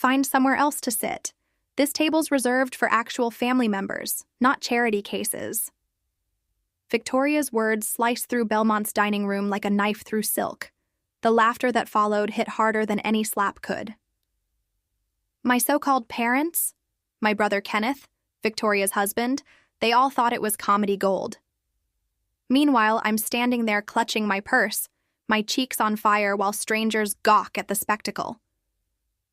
Find somewhere else to sit. This table's reserved for actual family members, not charity cases. Victoria's words sliced through Belmont's dining room like a knife through silk. The laughter that followed hit harder than any slap could. My so-called parents, my brother Kenneth, Victoria's husband, they all thought it was comedy gold. Meanwhile, I'm standing there clutching my purse, my cheeks on fire while strangers gawk at the spectacle.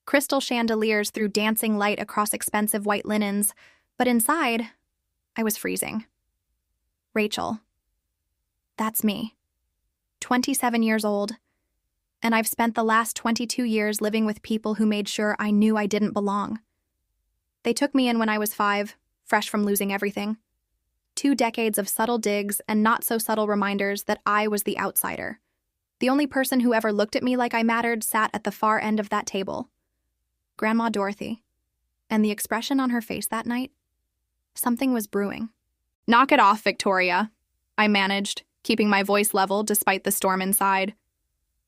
Crystal chandeliers threw dancing light across expensive white linens, but inside, I was freezing. Rachel. That's me. 27 years old, and I've spent the last 22 years living with people who made sure I knew I didn't belong. They took me in when I was 5, fresh from losing everything. 2 decades of subtle digs and not-so-subtle reminders that I was the outsider. The only person who ever looked at me like I mattered sat at the far end of that table. Grandma Dorothy. And the expression on her face that night? Something was brewing. "Knock it off, Victoria," I managed, keeping my voice level despite the storm inside.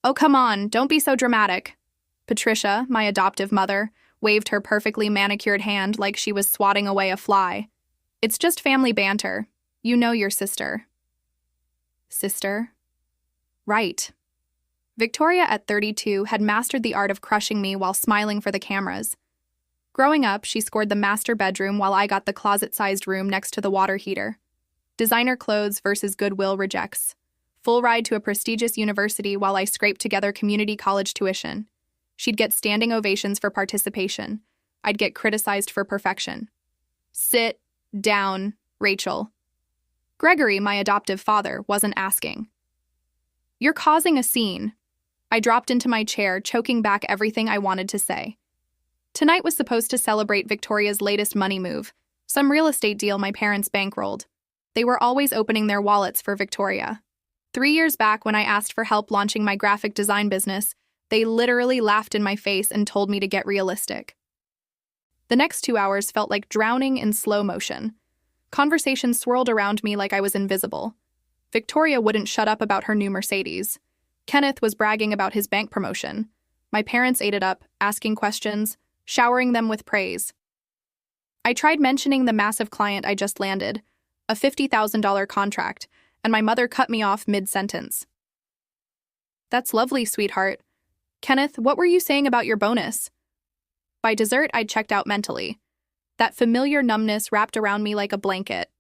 "Oh, come on, don't be so dramatic." Patricia, my adoptive mother, waved her perfectly manicured hand like she was swatting away a fly. "It's just family banter. You know your sister." Sister? Right. Victoria, at 32, had mastered the art of crushing me while smiling for the cameras. Growing up, she scored the master bedroom while I got the closet-sized room next to the water heater. Designer clothes versus Goodwill rejects. Full ride to a prestigious university while I scraped together community college tuition. She'd get standing ovations for participation. I'd get criticized for perfection. "Sit down, Rachel." Gregory, my adoptive father, wasn't asking. "You're causing a scene." I dropped into my chair, choking back everything I wanted to say. Tonight was supposed to celebrate Victoria's latest money move, some real estate deal my parents bankrolled. They were always opening their wallets for Victoria. 3 years back, when I asked for help launching my graphic design business, they literally laughed in my face and told me to get realistic. The next 2 hours felt like drowning in slow motion. Conversations swirled around me like I was invisible. Victoria wouldn't shut up about her new Mercedes. Kenneth was bragging about his bank promotion. My parents ate it up, asking questions, showering them with praise. I tried mentioning the massive client I just landed, a $50,000 contract, and my mother cut me off mid-sentence. "That's lovely, sweetheart. Kenneth, what were you saying about your bonus?" By dessert, I'd checked out mentally. That familiar numbness wrapped around me like a blanket.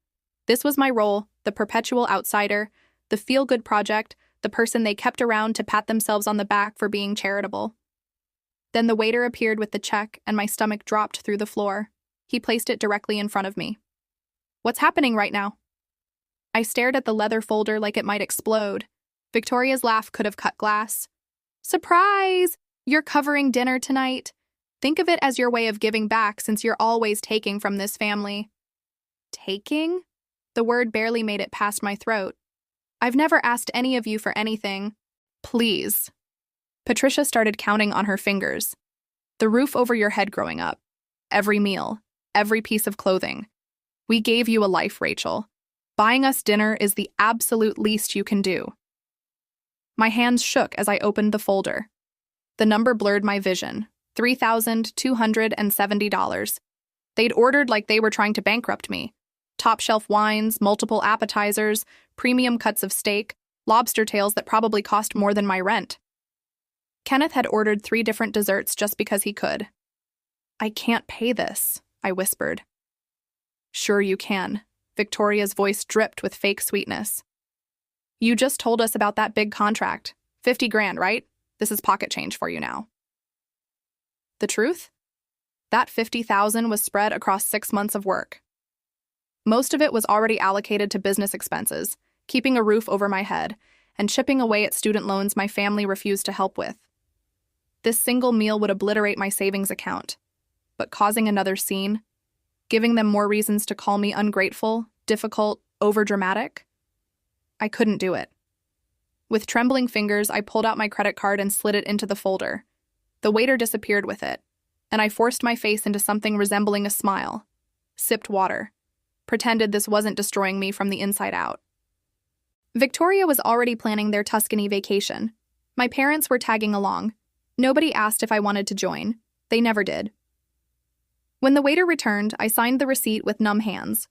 This was my role, the perpetual outsider, the feel-good project, the person they kept around to pat themselves on the back for being charitable. Then the waiter appeared with the check, and my stomach dropped through the floor. He placed it directly in front of me. "What's happening right now?" I stared at the leather folder like it might explode. Victoria's laugh could have cut glass. "Surprise! You're covering dinner tonight. Think of it as your way of giving back since you're always taking from this family." Taking? The word barely made it past my throat. "I've never asked any of you for anything. Please." Patricia started counting on her fingers. "The roof over your head growing up. Every meal. Every piece of clothing. We gave you a life, Rachel. Buying us dinner is the absolute least you can do." My hands shook as I opened the folder. The number blurred my vision. $3,270. They'd ordered like they were trying to bankrupt me. Top-shelf wines, multiple appetizers, premium cuts of steak, lobster tails that probably cost more than my rent. Kenneth had ordered 3 different desserts just because he could. "I can't pay this," I whispered. "Sure you can." Victoria's voice dripped with fake sweetness. "You just told us about that big contract. 50 grand, right? This is pocket change for you now." The truth? That 50,000 was spread across 6 months of work. Most of it was already allocated to business expenses, keeping a roof over my head, and chipping away at student loans my family refused to help with. This single meal would obliterate my savings account. But causing another scene? Giving them more reasons to call me ungrateful, difficult, overdramatic? I couldn't do it. With trembling fingers, I pulled out my credit card and slid it into the folder. The waiter disappeared with it, and I forced my face into something resembling a smile. Sipped water. Pretended this wasn't destroying me from the inside out. Victoria was already planning their Tuscany vacation. My parents were tagging along. Nobody asked if I wanted to join. They never did. When the waiter returned, I signed the receipt with numb hands.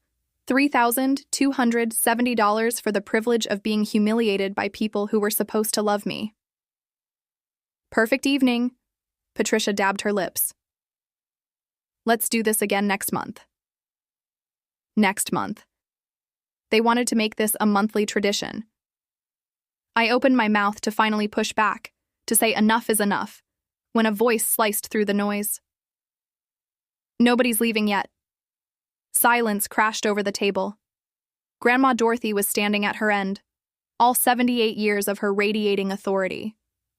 $3,270 for the privilege of being humiliated by people who were supposed to love me. Perfect evening. Patricia dabbed her lips. Let's do this again next month. Next month. They wanted to make this a monthly tradition. I opened my mouth to finally push back, to say enough is enough, when a voice sliced through the noise. Nobody's leaving yet. Silence crashed over the table. Grandma Dorothy was standing at her end, all 78 years of her radiating authority.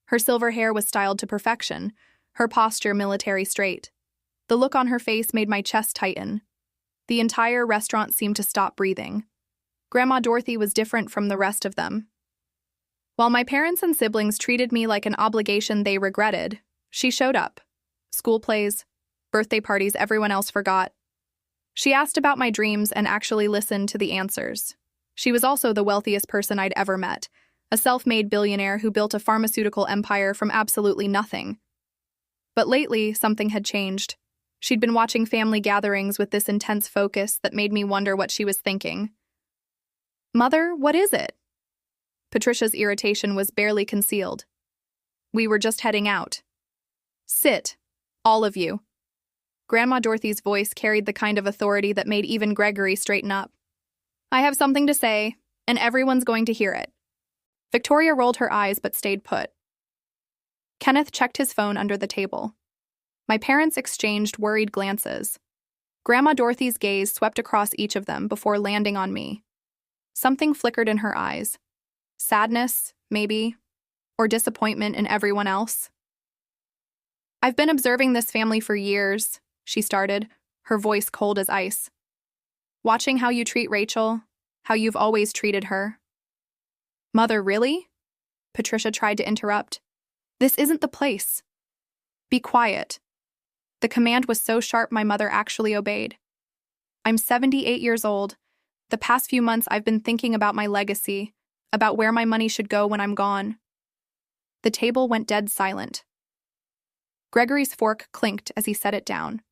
Her silver hair was styled to perfection, her posture military straight. The look on her face made my chest tighten. The entire restaurant seemed to stop breathing. Grandma Dorothy was different from the rest of them. While my parents and siblings treated me like an obligation they regretted, she showed up. School plays, birthday parties everyone else forgot. She asked about my dreams and actually listened to the answers. She was also the wealthiest person I'd ever met, a self-made billionaire who built a pharmaceutical empire from absolutely nothing. But lately, something had changed. She'd been watching family gatherings with this intense focus that made me wonder what she was thinking. "Mother, what is it?" Patricia's irritation was barely concealed. "We were just heading out." "Sit, all of you." Grandma Dorothy's voice carried the kind of authority that made even Gregory straighten up. "I have something to say, and everyone's going to hear it." Victoria rolled her eyes but stayed put. Kenneth checked his phone under the table. My parents exchanged worried glances. Grandma Dorothy's gaze swept across each of them before landing on me. Something flickered in her eyes. Sadness, maybe, or disappointment in everyone else. "I've been observing this family for years," she started, her voice cold as ice. "Watching how you treat Rachel, how you've always treated her." "Mother, really?" Patricia tried to interrupt. "This isn't the place." "Be quiet." The command was so sharp my mother actually obeyed. "I'm 78 years old. The past few months I've been thinking about my legacy, about where my money should go when I'm gone." The table went dead silent. Gregory's fork clinked as he set it down.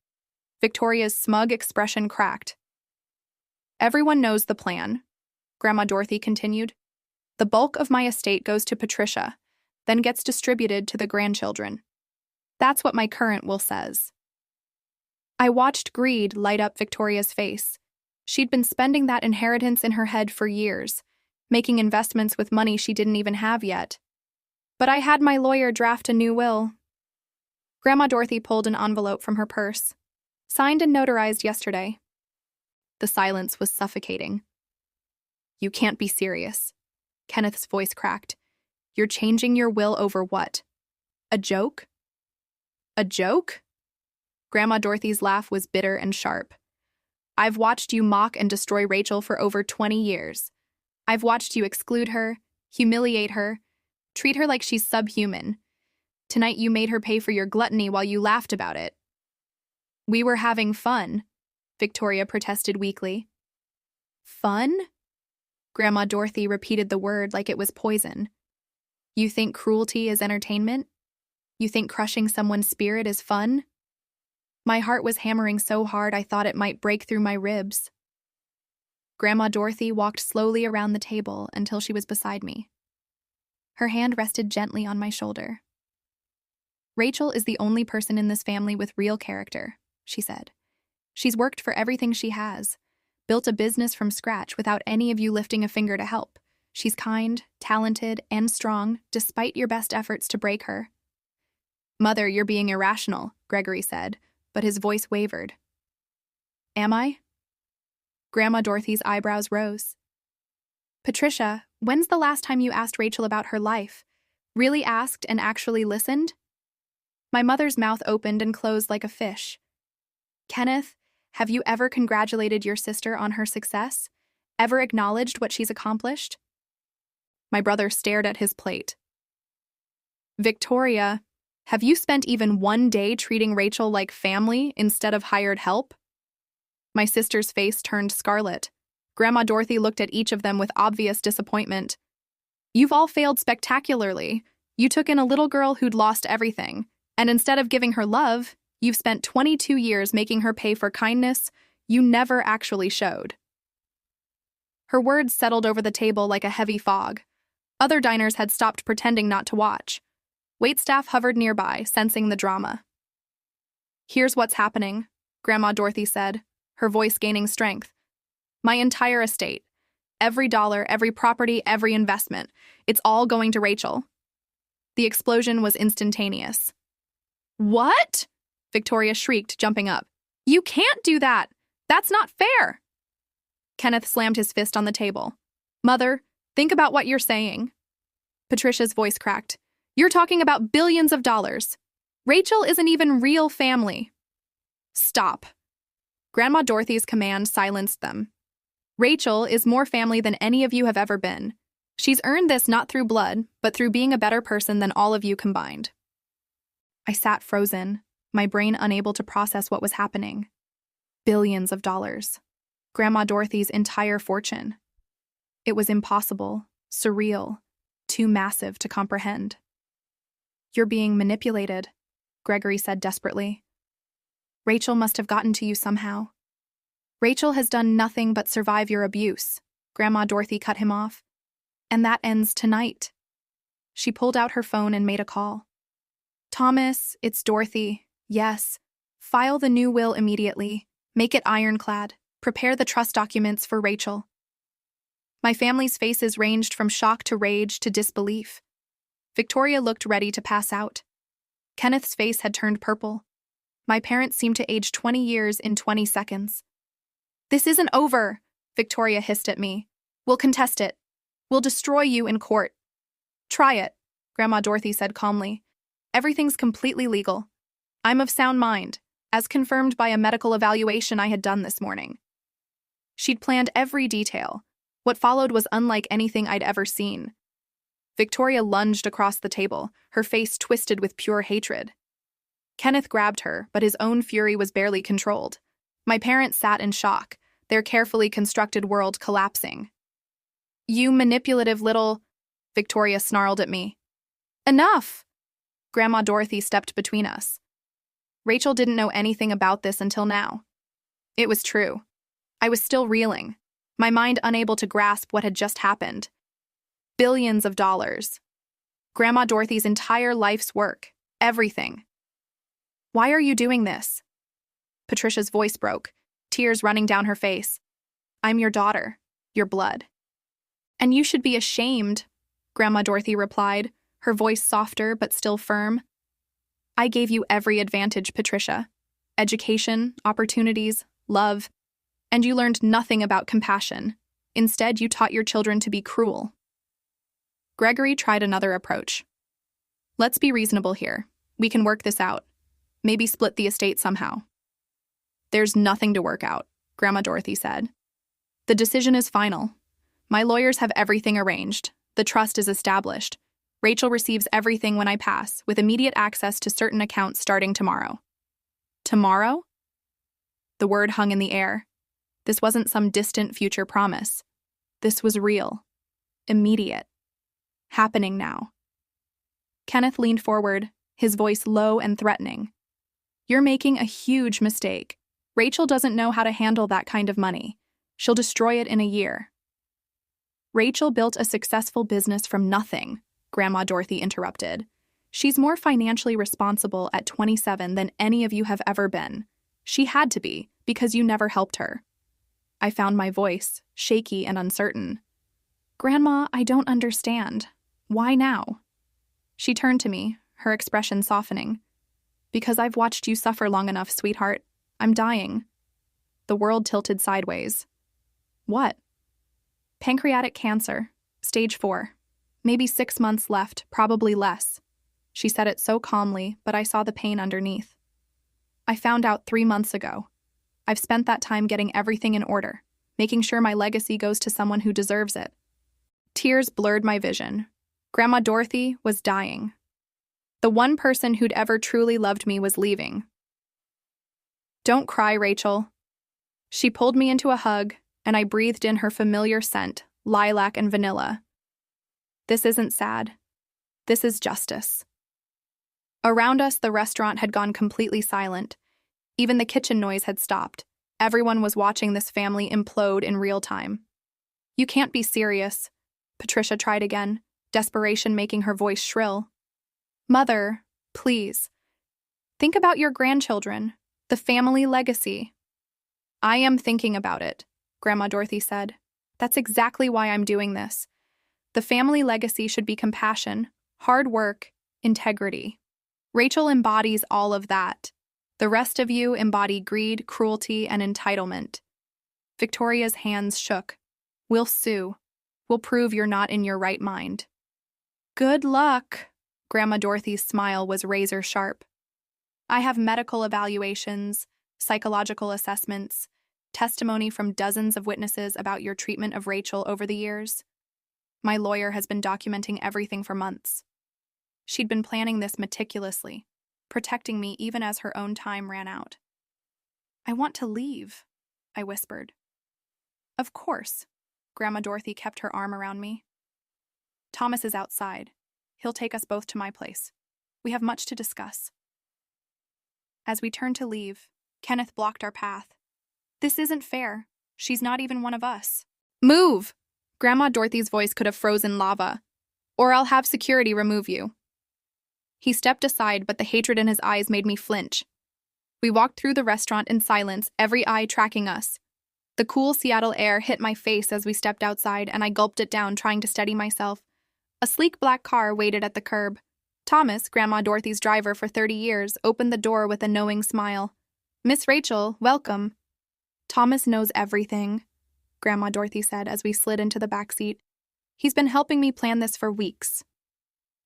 Victoria's smug expression cracked. "Everyone knows the plan," Grandma Dorothy continued. "The bulk of my estate goes to Patricia, then gets distributed to the grandchildren. That's what my current will says." I watched greed light up Victoria's face. She'd been spending that inheritance in her head for years, making investments with money she didn't even have yet. "But I had my lawyer draft a new will." Grandma Dorothy pulled an envelope from her purse. "Signed and notarized yesterday." The silence was suffocating. "You can't be serious." Kenneth's voice cracked. "You're changing your will over what? A joke?" "A joke?" Grandma Dorothy's laugh was bitter and sharp. "I've watched you mock and destroy Rachel for over 20 years. I've watched you exclude her, humiliate her, treat her like she's subhuman. Tonight you made her pay for your gluttony while you laughed about it." "We were having fun," Victoria protested weakly. "Fun?" Grandma Dorothy repeated the word like it was poison. "You think cruelty is entertainment? You think crushing someone's spirit is fun?" My heart was hammering so hard I thought it might break through my ribs. Grandma Dorothy walked slowly around the table until she was beside me. Her hand rested gently on my shoulder. "Rachel is the only person in this family with real character," she said. "She's worked for everything she has, built a business from scratch without any of you lifting a finger to help. She's kind, talented, and strong, despite your best efforts to break her." "Mother, you're being irrational," Gregory said, but his voice wavered. "Am I?" Grandma Dorothy's eyebrows rose. "Patricia, when's the last time you asked Rachel about her life? Really asked and actually listened?" My mother's mouth opened and closed like a fish. "Kenneth, have you ever congratulated your sister on her success? Ever acknowledged what she's accomplished?" My brother stared at his plate. "Victoria, have you spent even one day treating Rachel like family instead of hired help?" My sister's face turned scarlet. Grandma Dorothy looked at each of them with obvious disappointment. "You've all failed spectacularly. You took in a little girl who'd lost everything, and instead of giving her love, You've spent 22 years making her pay for kindness you never actually showed. Her words settled over the table like a heavy fog. Other diners had stopped pretending not to watch. Waitstaff hovered nearby, sensing the drama. "Here's what's happening," Grandma Dorothy said, her voice gaining strength. "My entire estate, every dollar, every property, every investment, it's all going to Rachel." The explosion was instantaneous. "What?" Victoria shrieked, jumping up. "You can't do that! That's not fair!" Kenneth slammed his fist on the table. "Mother, think about what you're saying." Patricia's voice cracked. "You're talking about billions of dollars. Rachel isn't even real family." "Stop." Grandma Dorothy's command silenced them. "Rachel is more family than any of you have ever been. She's earned this not through blood, but through being a better person than all of you combined." I sat frozen, my brain unable to process what was happening. Billions of dollars. Grandma Dorothy's entire fortune. It was impossible, surreal, too massive to comprehend. "You're being manipulated," Gregory said desperately. "Rachel must have gotten to you somehow." "Rachel has done nothing but survive your abuse," Grandma Dorothy cut him off. "And that ends tonight." She pulled out her phone and made a call. "Thomas, it's Dorothy. Yes. File the new will immediately. Make it ironclad. Prepare the trust documents for Rachel." My family's faces ranged from shock to rage to disbelief. Victoria looked ready to pass out. Kenneth's face had turned purple. My parents seemed to age 20 years in 20 seconds. "This isn't over," Victoria hissed at me. "We'll contest it. We'll destroy you in court." "Try it," Grandma Dorothy said calmly. "Everything's completely legal. I'm of sound mind, as confirmed by a medical evaluation I had done this morning." She'd planned every detail. What followed was unlike anything I'd ever seen. Victoria lunged across the table, her face twisted with pure hatred. Kenneth grabbed her, but his own fury was barely controlled. My parents sat in shock, their carefully constructed world collapsing. "You manipulative little—" Victoria snarled at me. "Enough!" Grandma Dorothy stepped between us. Rachel didn't know anything about this until now. It was true. I was still reeling, my mind unable to grasp what had just happened. Billions of dollars. Grandma Dorothy's entire life's work. Everything. "Why are you doing this?" Patricia's voice broke, tears running down her face. "I'm your daughter, your blood." "And you should be ashamed," Grandma Dorothy replied, her voice softer but still firm. "I gave you every advantage, Patricia. Education, opportunities, love. And you learned nothing about compassion. Instead, you taught your children to be cruel." Gregory tried another approach. "Let's be reasonable here. We can work this out. Maybe split the estate somehow." "There's nothing to work out," Grandma Dorothy said. "The decision is final. My lawyers have everything arranged. The trust is established. Rachel receives everything when I pass, with immediate access to certain accounts starting tomorrow." "Tomorrow?" The word hung in the air. This wasn't some distant future promise. This was real. Immediate. Happening now. Kenneth leaned forward, his voice low and threatening. "You're making a huge mistake. Rachel doesn't know how to handle that kind of money. She'll destroy it in a year." "Rachel built a successful business from nothing," Grandma Dorothy interrupted. "She's more financially responsible at 27 than any of you have ever been. She had to be, because you never helped her." I found my voice, shaky and uncertain. "Grandma, I don't understand. Why now?" She turned to me, her expression softening. "Because I've watched you suffer long enough, sweetheart. I'm dying." The world tilted sideways. "What?" "Pancreatic cancer, stage 4. Maybe 6 months left, probably less." She said it so calmly, but I saw the pain underneath. "I found out 3 months ago. I've spent that time getting everything in order, making sure my legacy goes to someone who deserves it." Tears blurred my vision. Grandma Dorothy was dying. The one person who'd ever truly loved me was leaving. "Don't cry, Rachel." She pulled me into a hug, and I breathed in her familiar scent, lilac and vanilla. "This isn't sad. This is justice." Around us, the restaurant had gone completely silent. Even the kitchen noise had stopped. Everyone was watching this family implode in real time. "You can't be serious," Patricia tried again, desperation making her voice shrill. "Mother, please. Think about your grandchildren, the family legacy." "I am thinking about it," Grandma Dorothy said. "That's exactly why I'm doing this. The family legacy should be compassion, hard work, integrity. Rachel embodies all of that. The rest of you embody greed, cruelty, and entitlement." Victoria's hands shook. "We'll sue. We'll prove you're not in your right mind." "Good luck." Grandma Dorothy's smile was razor sharp. "I have medical evaluations, psychological assessments, testimony from dozens of witnesses about your treatment of Rachel over the years. My lawyer has been documenting everything for months. She'd been planning this meticulously, protecting me even as her own time ran out." "I want to leave," I whispered. "Of course." Grandma Dorothy kept her arm around me. "Thomas is outside. He'll take us both to my place. We have much to discuss." As we turned to leave, Kenneth blocked our path. "This isn't fair. She's not even one of us." "Move!" Grandma Dorothy's voice could have frozen lava. "Or I'll have security remove you." He stepped aside, but the hatred in his eyes made me flinch. We walked through the restaurant in silence, every eye tracking us. The cool Seattle air hit my face as we stepped outside, and I gulped it down, trying to steady myself. A sleek black car waited at the curb. Thomas, Grandma Dorothy's driver for 30 years, opened the door with a knowing smile. "Miss Rachel, welcome." "Thomas knows everything," Grandma Dorothy said as we slid into the back seat. "He's been helping me plan this for weeks."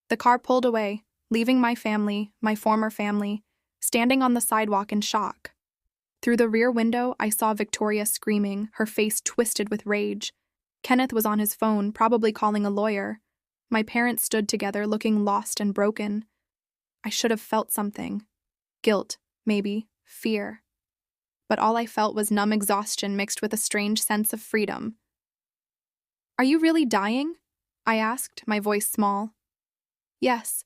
The car pulled away, leaving my family, my former family, standing on the sidewalk in shock. Through the rear window, I saw Victoria screaming, her face twisted with rage. Kenneth was on his phone, probably calling a lawyer. My parents stood together, looking lost and broken. I should have felt something. Guilt, maybe, fear. But all I felt was numb exhaustion mixed with a strange sense of freedom. "Are you really dying?" I asked, my voice small. "Yes."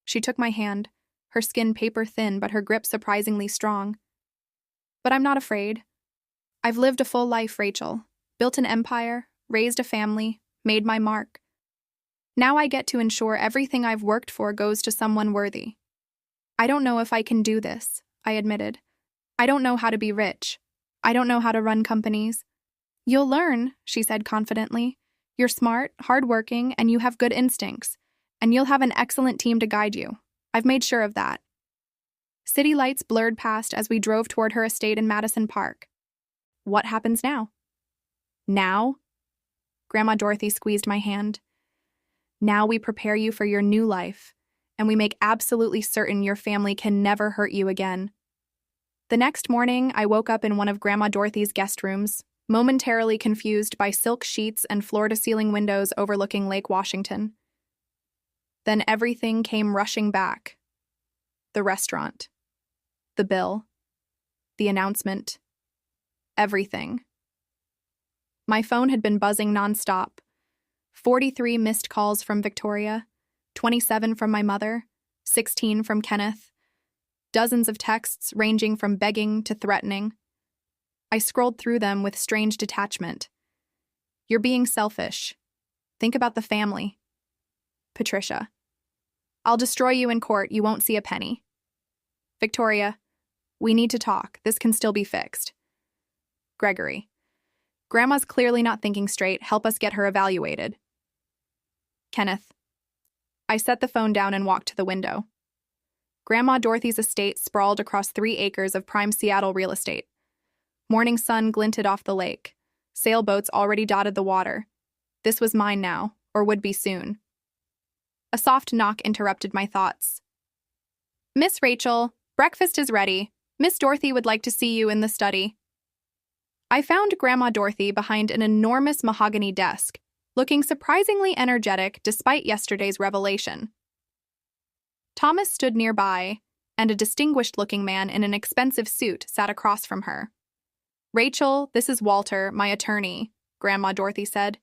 She took my hand, her skin paper thin but her grip surprisingly strong. "But I'm not afraid. I've lived a full life, Rachel. Built an empire, raised a family, made my mark. Now I get to ensure everything I've worked for goes to someone worthy. I don't know if I can do this," I admitted. "I don't know how to be rich. I don't know how to run companies." "You'll learn," she said confidently. "You're smart, hardworking, and you have good instincts. And you'll have an excellent team to guide you. I've made sure of that." City lights blurred past as we drove toward her estate in Madison Park. "What happens now?" "Now?" Grandma Dorothy squeezed my hand. "Now we prepare you for your new life, and we make absolutely certain your family can never hurt you again." The next morning, I woke up in one of Grandma Dorothy's guest rooms, momentarily confused by silk sheets and floor-to-ceiling windows overlooking Lake Washington. Then everything came rushing back. The restaurant. The bill. The announcement. Everything. My phone had been buzzing nonstop. 43 missed calls from Victoria, 27 from my mother, 16 from Kenneth, dozens of texts ranging from begging to threatening. I scrolled through them with strange detachment. "You're being selfish. Think about the family." Patricia. "I'll destroy you in court, you won't see a penny." Victoria. "We need to talk, this can still be fixed." Gregory. "Grandma's clearly not thinking straight, help us get her evaluated." Kenneth. I set the phone down and walked to the window. Grandma Dorothy's estate sprawled across 3 acres of prime Seattle real estate. Morning sun glinted off the lake. Sailboats already dotted the water. This was mine now, or would be soon. A soft knock interrupted my thoughts. "Miss Rachel, breakfast is ready. Miss Dorothy would like to see you in the study." I found Grandma Dorothy behind an enormous mahogany desk, looking surprisingly energetic despite yesterday's revelation. Thomas stood nearby, and a distinguished-looking man in an expensive suit sat across from her. "Rachel, this is Walter, my attorney," Grandma Dorothy said.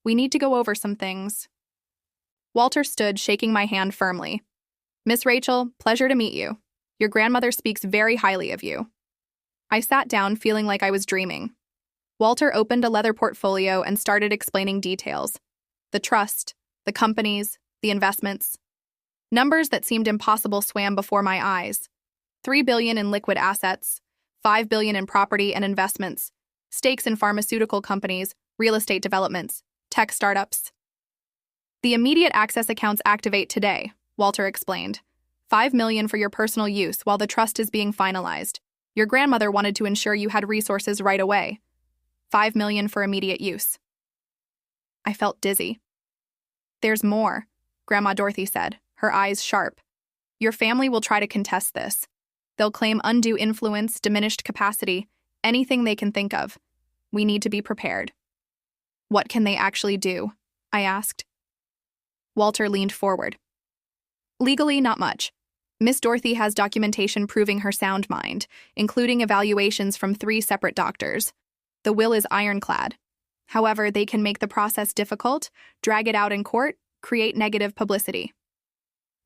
"We need to go over some things." Walter stood, shaking my hand firmly. Miss Rachel, pleasure to meet you. Your grandmother speaks very highly of you. I sat down feeling like I was dreaming. Walter opened a leather portfolio and started explaining details. The trust, the companies, the investments. Numbers that seemed impossible swam before my eyes. $3 billion in liquid assets, $5 billion in property and investments, stakes in pharmaceutical companies, real estate developments, tech startups. The immediate access accounts activate today, Walter explained. $5 million for your personal use while the trust is being finalized. Your grandmother wanted to ensure you had resources right away. $5 million for immediate use. I felt dizzy. There's more, Grandma Dorothy said, her eyes sharp. Your family will try to contest this. They'll claim undue influence, diminished capacity, anything they can think of. We need to be prepared. What can they actually do? I asked. Walter leaned forward. Legally, not much. Miss Dorothy has documentation proving her sound mind, including evaluations from 3 separate doctors. The will is ironclad. However, they can make the process difficult, drag it out in court, create negative publicity.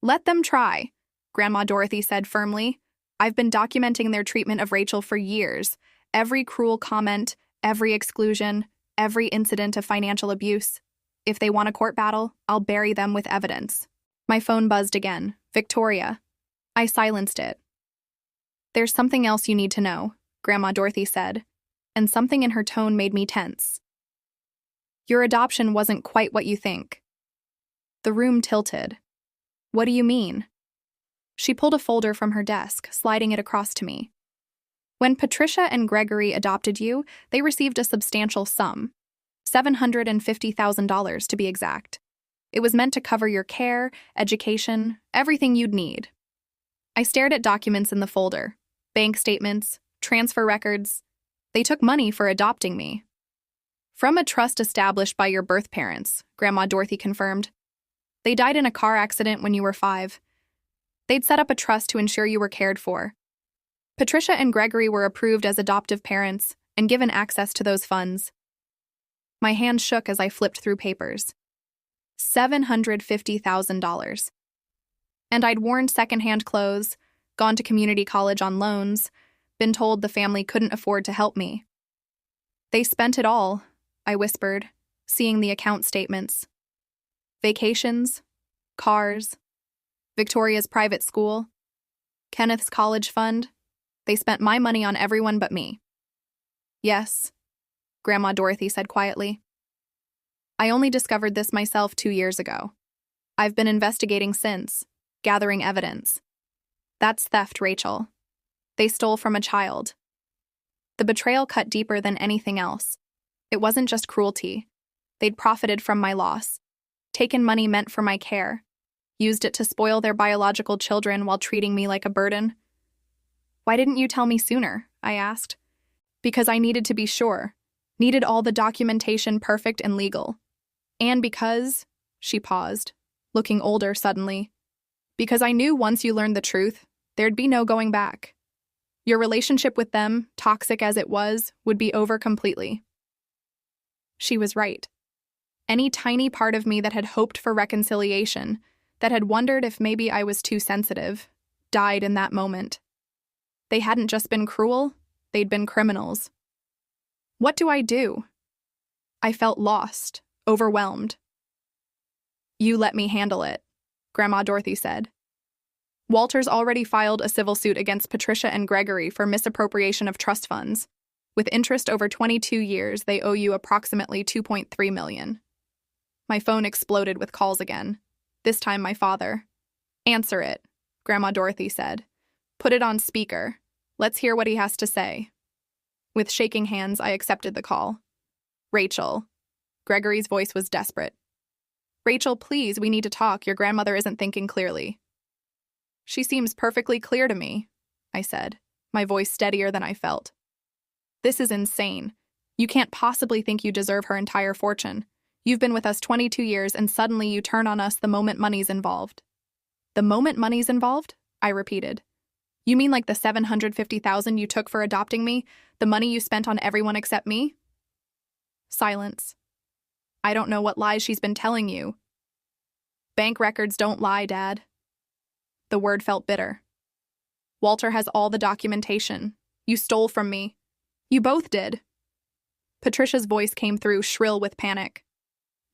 Let them try, Grandma Dorothy said firmly. I've been documenting their treatment of Rachel for years. Every cruel comment, every exclusion, every incident of financial abuse. If they want a court battle, I'll bury them with evidence. My phone buzzed again. Victoria. I silenced it. There's something else you need to know, Grandma Dorothy said, and something in her tone made me tense. Your adoption wasn't quite what you think. The room tilted. What do you mean? She pulled a folder from her desk, sliding it across to me. When Patricia and Gregory adopted you, they received a substantial sum. $750,000 to be exact. It was meant to cover your care, education, everything you'd need. I stared at documents in the folder. Bank statements, transfer records. They took money for adopting me. From a trust established by your birth parents, Grandma Dorothy confirmed. They died in a car accident when you were 5. They'd set up a trust to ensure you were cared for. Patricia and Gregory were approved as adoptive parents and given access to those funds. My hand shook as I flipped through papers. $750,000. And I'd worn secondhand clothes, gone to community college on loans, been told the family couldn't afford to help me. They spent it all, I whispered, seeing the account statements. Vacations, cars, Victoria's private school, Kenneth's college fund. They spent my money on everyone but me. Yes, Grandma Dorothy said quietly. I only discovered this myself 2 years ago. I've been investigating since, gathering evidence. That's theft, Rachel. They stole from a child. The betrayal cut deeper than anything else. It wasn't just cruelty. They'd profited from my loss, taken money meant for my care, used it to spoil their biological children while treating me like a burden. Why didn't you tell me sooner? I asked. Because I needed to be sure, needed all the documentation perfect and legal. And because, she paused, looking older suddenly, because I knew once you learned the truth, there'd be no going back. Your relationship with them, toxic as it was, would be over completely. She was right. Any tiny part of me that had hoped for reconciliation, that had wondered if maybe I was too sensitive, died in that moment. They hadn't just been cruel, they'd been criminals. What do I do? I felt lost, overwhelmed. You let me handle it, Grandma Dorothy said. Walter's already filed a civil suit against Patricia and Gregory for misappropriation of trust funds. With interest over 22 years, they owe you approximately $2.3 million. My phone exploded with calls again. This time my father. Answer it, Grandma Dorothy said. Put it on speaker. Let's hear what he has to say. With shaking hands, I accepted the call. Rachel. Gregory's voice was desperate. Rachel, please, we need to talk. Your grandmother isn't thinking clearly. She seems perfectly clear to me, I said, my voice steadier than I felt. This is insane. You can't possibly think you deserve her entire fortune. You've been with us 22 years and suddenly you turn on us the moment money's involved. The moment money's involved? I repeated. You mean like the $750,000 you took for adopting me? The money you spent on everyone except me? Silence. I don't know what lies she's been telling you. Bank records don't lie, Dad. The word felt bitter. Walter has all the documentation. You stole from me. You both did. Patricia's voice came through, shrill with panic.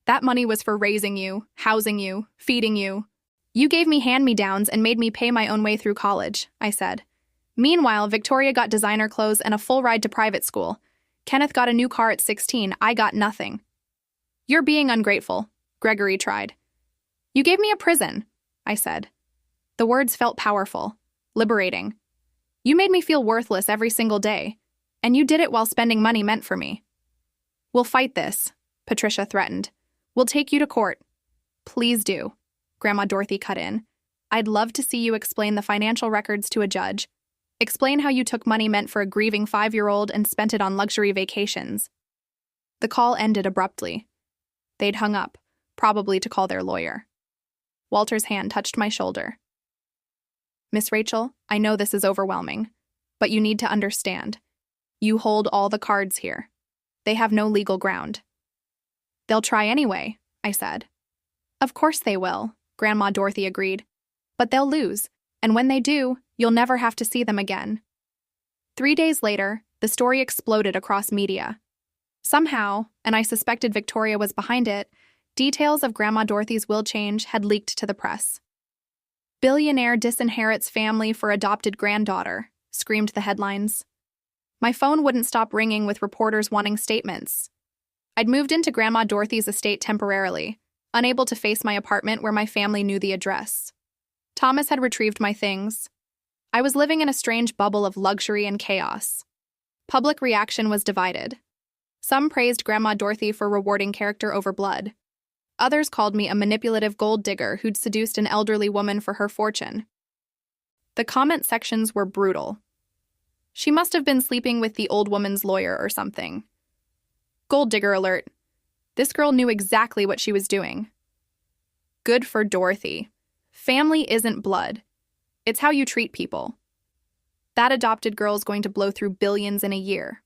That money was for raising you, housing you, feeding you. You gave me hand-me-downs and made me pay my own way through college, I said. Meanwhile, Victoria got designer clothes and a full ride to private school. Kenneth got a new car at 16. I got nothing. You're being ungrateful, Gregory tried. You gave me a prison, I said. The words felt powerful, liberating. You made me feel worthless every single day, and you did it while spending money meant for me. We'll fight this, Patricia threatened. We'll take you to court. Please do, Grandma Dorothy cut in. I'd love to see you explain the financial records to a judge. Explain how you took money meant for a grieving 5-year-old and spent it on luxury vacations. The call ended abruptly. They'd hung up, probably to call their lawyer. Walter's hand touched my shoulder. Miss Rachel, I know this is overwhelming, but you need to understand. You hold all the cards here. They have no legal ground. They'll try anyway, I said. Of course they will, Grandma Dorothy agreed. But they'll lose, and when they do, you'll never have to see them again. 3 days later, the story exploded across media. Somehow, and I suspected Victoria was behind it, details of Grandma Dorothy's will change had leaked to the press. Billionaire disinherits family for adopted granddaughter, screamed the headlines. My phone wouldn't stop ringing with reporters wanting statements. I'd moved into Grandma Dorothy's estate temporarily, unable to face my apartment where my family knew the address. Thomas had retrieved my things. I was living in a strange bubble of luxury and chaos. Public reaction was divided. Some praised Grandma Dorothy for rewarding character over blood. Others called me a manipulative gold digger who'd seduced an elderly woman for her fortune. The comment sections were brutal. She must have been sleeping with the old woman's lawyer or something. Gold digger alert. This girl knew exactly what she was doing. Good for Dorothy. Family isn't blood. It's how you treat people. That adopted girl's going to blow through billions in a year.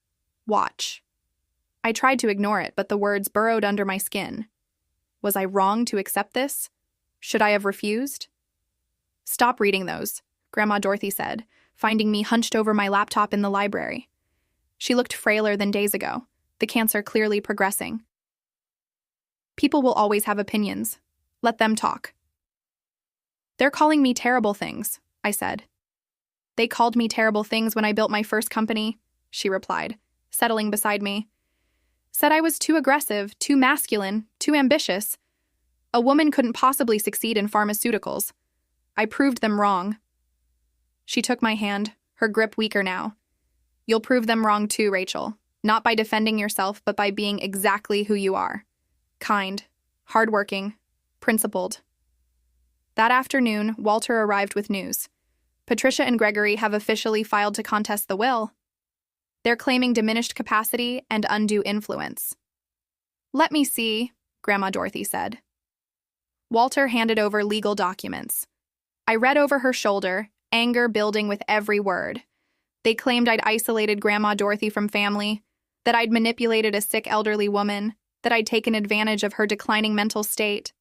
Watch. I tried to ignore it, but the words burrowed under my skin. Was I wrong to accept this? Should I have refused? Stop reading those, Grandma Dorothy said, finding me hunched over my laptop in the library. She looked frailer than days ago, the cancer clearly progressing. People will always have opinions. Let them talk. They're calling me terrible things, I said. They called me terrible things when I built my first company, she replied, settling beside me. Said I was too aggressive, too masculine, too ambitious. A woman couldn't possibly succeed in pharmaceuticals. I proved them wrong. She took my hand, her grip weaker now. You'll prove them wrong too, Rachel. Not by defending yourself, but by being exactly who you are. Kind, hardworking, principled. That afternoon, Walter arrived with news. Patricia and Gregory have officially filed to contest the will. They're claiming diminished capacity and undue influence. Let me see, Grandma Dorothy said. Walter handed over legal documents. I read over her shoulder, anger building with every word. They claimed I'd isolated Grandma Dorothy from family, that I'd manipulated a sick elderly woman, that I'd taken advantage of her declining mental state.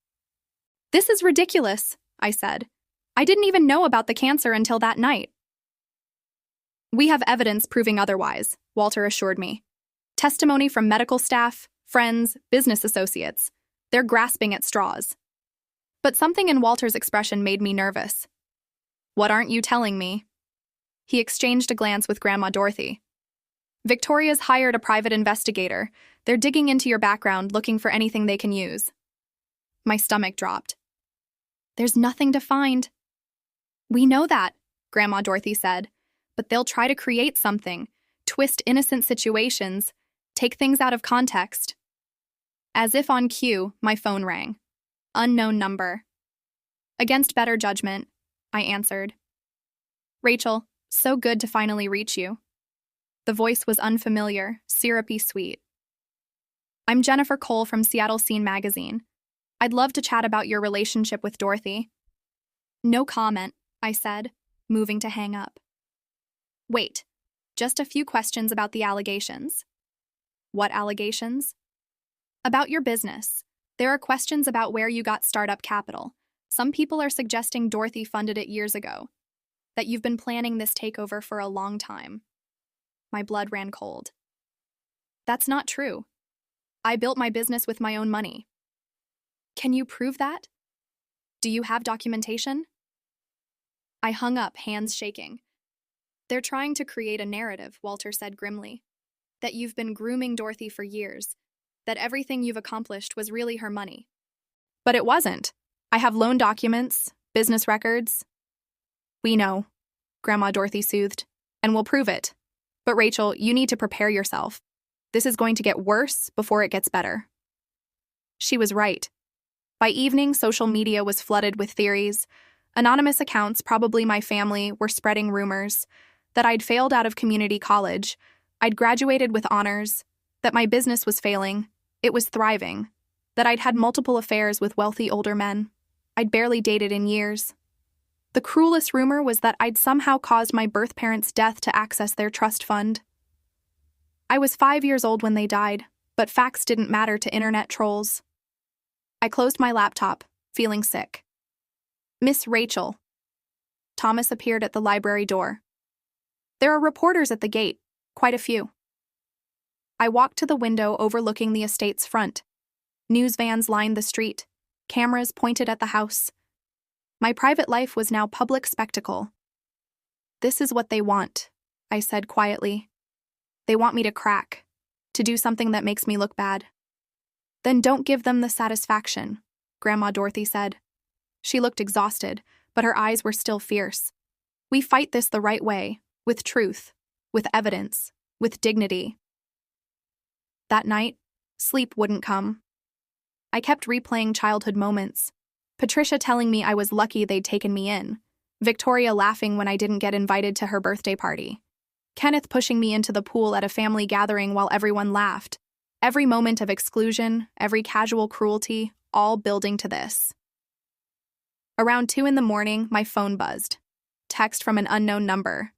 This is ridiculous, I said. I didn't even know about the cancer until that night. We have evidence proving otherwise, Walter assured me. Testimony from medical staff, friends, business associates. They're grasping at straws. But something in Walter's expression made me nervous. What aren't you telling me? He exchanged a glance with Grandma Dorothy. Victoria's hired a private investigator. They're digging into your background, looking for anything they can use. My stomach dropped. There's nothing to find. We know that, Grandma Dorothy said, but they'll try to create something, twist innocent situations, take things out of context. As if on cue, my phone rang. Unknown number. Against better judgment, I answered. Rachel, so good to finally reach you. The voice was unfamiliar, syrupy sweet. I'm Jennifer Cole from Seattle Scene magazine. I'd love to chat about your relationship with Dorothy. No comment, I said, moving to hang up. Wait, just a few questions about the allegations. What allegations? About your business. There are questions about where you got startup capital, Some people are suggesting Dorothy funded it years ago, that you've been planning this takeover for a long time. My blood ran cold. That's not true. I built my business with my own money. Can you prove that? Do you have documentation? I hung up, hands shaking. They're trying to create a narrative, Walter said grimly. That you've been grooming Dorothy for years. That everything you've accomplished was really her money. But it wasn't. I have loan documents, business records. We know, Grandma Dorothy soothed, and we'll prove it. But Rachel, you need to prepare yourself. This is going to get worse before it gets better. She was right. By evening, social media was flooded with theories. Anonymous accounts, probably my family, were spreading rumors that I'd failed out of community college, I'd graduated with honors, that my business was failing, it was thriving, that I'd had multiple affairs with wealthy older men. I'd barely dated in years. The cruelest rumor was that I'd somehow caused my birth parents' death to access their trust fund. I was 5 years old when they died, but facts didn't matter to internet trolls. I closed my laptop, feeling sick. Miss Rachel. Thomas appeared at the library door. There are reporters at the gate, quite a few. I walked to the window overlooking the estate's front. News vans lined the street, cameras pointed at the house. My private life was now public spectacle. This is what they want, I said quietly. They want me to crack, to do something that makes me look bad. Then don't give them the satisfaction, Grandma Dorothy said. She looked exhausted, but her eyes were still fierce. We fight this the right way, with truth, with evidence, with dignity. That night, sleep wouldn't come. I kept replaying childhood moments. Patricia telling me I was lucky they'd taken me in. Victoria laughing when I didn't get invited to her birthday party. Kenneth pushing me into the pool at a family gathering while everyone laughed. Every moment of exclusion, every casual cruelty, all building to this. Around 2 a.m, my phone buzzed. Text from an unknown number.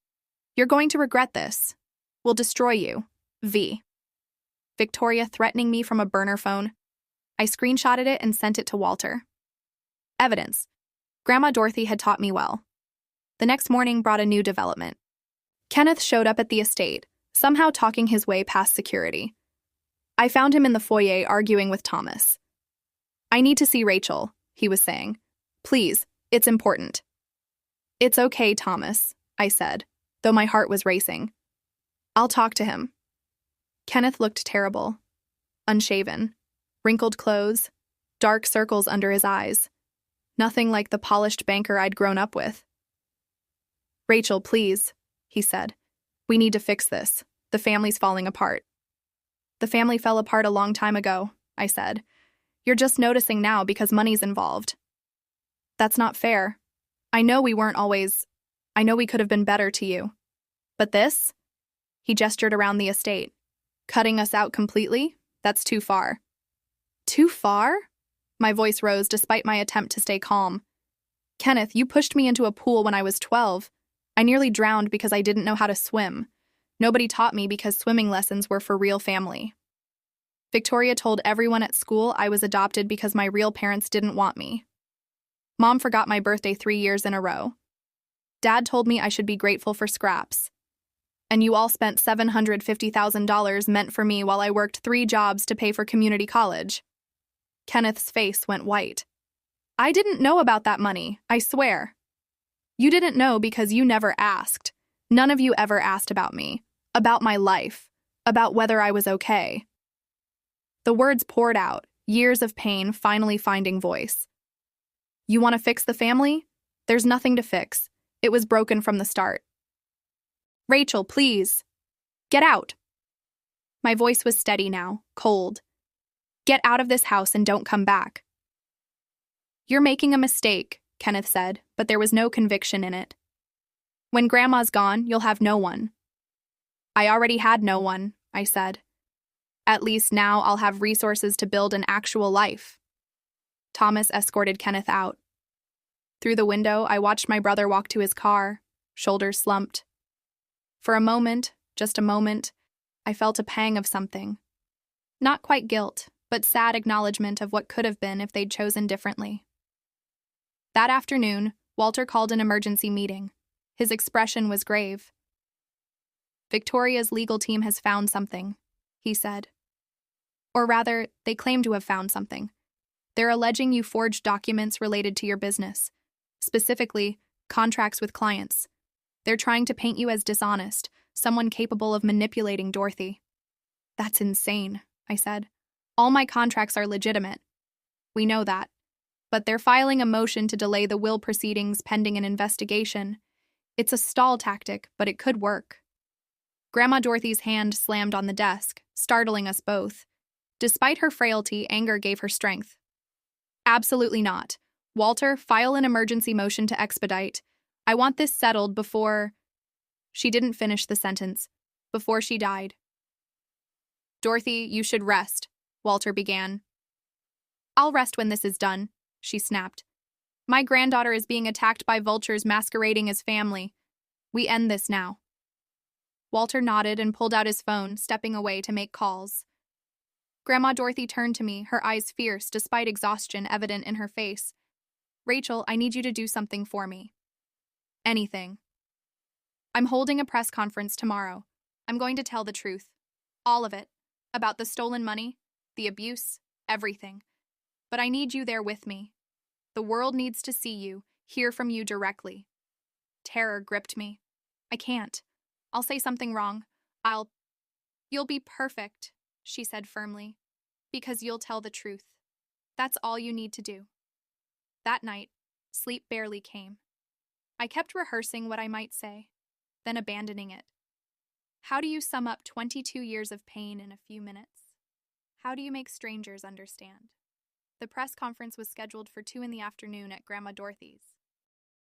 You're going to regret this. We'll destroy you. V. Victoria threatening me from a burner phone. I screenshotted it and sent it to Walter. Evidence. Grandma Dorothy had taught me well. The next morning brought a new development. Kenneth showed up at the estate, somehow talking his way past security. I found him in the foyer arguing with Thomas. I need to see Rachel, he was saying. Please, it's important. It's okay, Thomas, I said, though my heart was racing. I'll talk to him. Kenneth looked terrible. Unshaven, wrinkled clothes, dark circles under his eyes. Nothing like the polished banker I'd grown up with. Rachel, please, he said. We need to fix this. The family's falling apart. The family fell apart a long time ago, I said. You're just noticing now because money's involved. That's not fair. I know we could have been better to you. But this? He gestured around the estate. Cutting us out completely? That's too far. Too far? My voice rose despite my attempt to stay calm. Kenneth, you pushed me into a pool when I was 12. I nearly drowned because I didn't know how to swim. Nobody taught me because swimming lessons were for real family. Victoria told everyone at school I was adopted because my real parents didn't want me. Mom forgot my birthday 3 years in a row. Dad told me I should be grateful for scraps. And you all spent $750,000 meant for me while I worked 3 jobs to pay for community college. Kenneth's face went white. I didn't know about that money, I swear. You didn't know because you never asked. None of you ever asked about me, about my life, about whether I was okay. The words poured out, years of pain finally finding voice. You want to fix the family? There's nothing to fix. It was broken from the start. Rachel, please. Get out. My voice was steady now, cold. Get out of this house and don't come back. You're making a mistake, Kenneth said, but there was no conviction in it. When Grandma's gone, you'll have no one. I already had no one, I said. At least now I'll have resources to build an actual life. Thomas escorted Kenneth out. Through the window, I watched my brother walk to his car, shoulders slumped. For a moment, just a moment, I felt a pang of something. Not quite guilt, but sad acknowledgement of what could have been if they'd chosen differently. That afternoon, Walter called an emergency meeting. His expression was grave. "Victoria's legal team has found something," he said. "Or rather, they claim to have found something. They're alleging you forged documents related to your business, specifically, contracts with clients. They're trying to paint you as dishonest, someone capable of manipulating Dorothy." "That's insane," I said. "All my contracts are legitimate." "We know that. But they're filing a motion to delay the will proceedings pending an investigation. It's a stall tactic, but it could work." Grandma Dorothy's hand slammed on the desk, startling us both. Despite her frailty, anger gave her strength. "Absolutely not. Walter, file an emergency motion to expedite. I want this settled before—" She didn't finish the sentence. "Before she died." "Dorothy, you should rest," Walter began. "I'll rest when this is done," she snapped. "My granddaughter is being attacked by vultures masquerading as family. We end this now." Walter nodded and pulled out his phone, stepping away to make calls. Grandma Dorothy turned to me, her eyes fierce despite exhaustion evident in her face. "Rachel, I need you to do something for me." "Anything." "I'm holding a press conference tomorrow. I'm going to tell the truth. All of it. About the stolen money, the abuse, everything. But I need you there with me. The world needs to see you, hear from you directly." Terror gripped me. "I can't. I'll say something wrong. You'll be perfect," she said firmly, "because you'll tell the truth. That's all you need to do." That night, sleep barely came. I kept rehearsing what I might say, then abandoning it. How do you sum up 22 years of pain in a few minutes? How do you make strangers understand? The press conference was scheduled for 2 in the afternoon at Grandma Dorothy's.